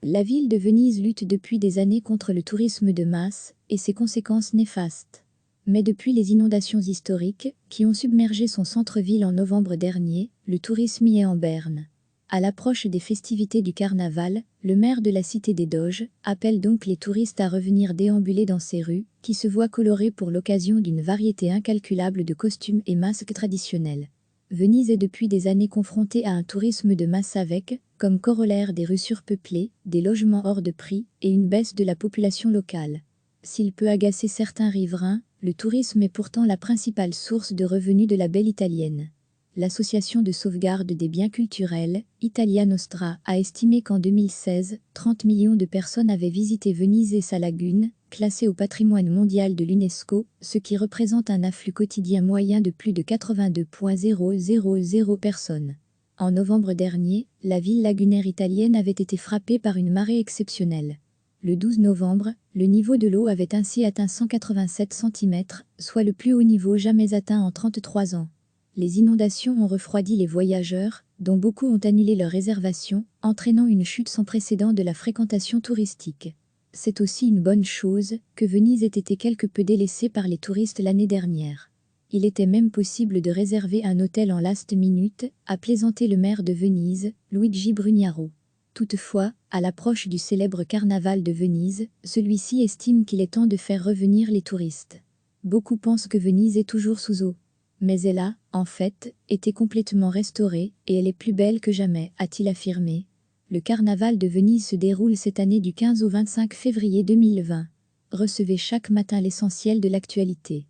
La ville de Venise lutte depuis des années contre le tourisme de masse et ses conséquences néfastes. Mais depuis les inondations historiques, qui ont submergé son centre-ville en novembre dernier, le tourisme y est en berne. À l'approche des festivités du carnaval, le maire de la Cité des Doges appelle donc les touristes à revenir déambuler dans ces rues, qui se voient colorées pour l'occasion d'une variété incalculable de costumes et masques traditionnels. Venise est depuis des années confrontée à un tourisme de masse avec, comme corollaire, des rues surpeuplées, des logements hors de prix et une baisse de la population locale. S'il peut agacer certains riverains, le tourisme est pourtant la principale source de revenus de la belle italienne. L'association de sauvegarde des biens culturels, Italia Nostra, a estimé qu'en 2016, 30 millions de personnes avaient visité Venise et sa lagune, classée au patrimoine mondial de l'UNESCO, ce qui représente un afflux quotidien moyen de plus de 82,000 personnes. En novembre dernier, la ville lagunaire italienne avait été frappée par une marée exceptionnelle. Le 12 novembre, le niveau de l'eau avait ainsi atteint 187 cm, soit le plus haut niveau jamais atteint en 33 ans. Les inondations ont refroidi les voyageurs, dont beaucoup ont annulé leurs réservations, entraînant une chute sans précédent de la fréquentation touristique. C'est aussi une bonne chose que Venise ait été quelque peu délaissée par les touristes l'année dernière. Il était même possible de réserver un hôtel en last minute, a plaisanté le maire de Venise, Luigi Brugnaro. Toutefois, à l'approche du célèbre carnaval de Venise, celui-ci estime qu'il est temps de faire revenir les touristes. Beaucoup pensent que Venise est toujours sous eau. Mais elle a, en fait, été complètement restaurée, et elle est plus belle que jamais, a-t-il affirmé. Le carnaval de Venise se déroule cette année du 15 au 25 février 2020. Recevez chaque matin l'essentiel de l'actualité.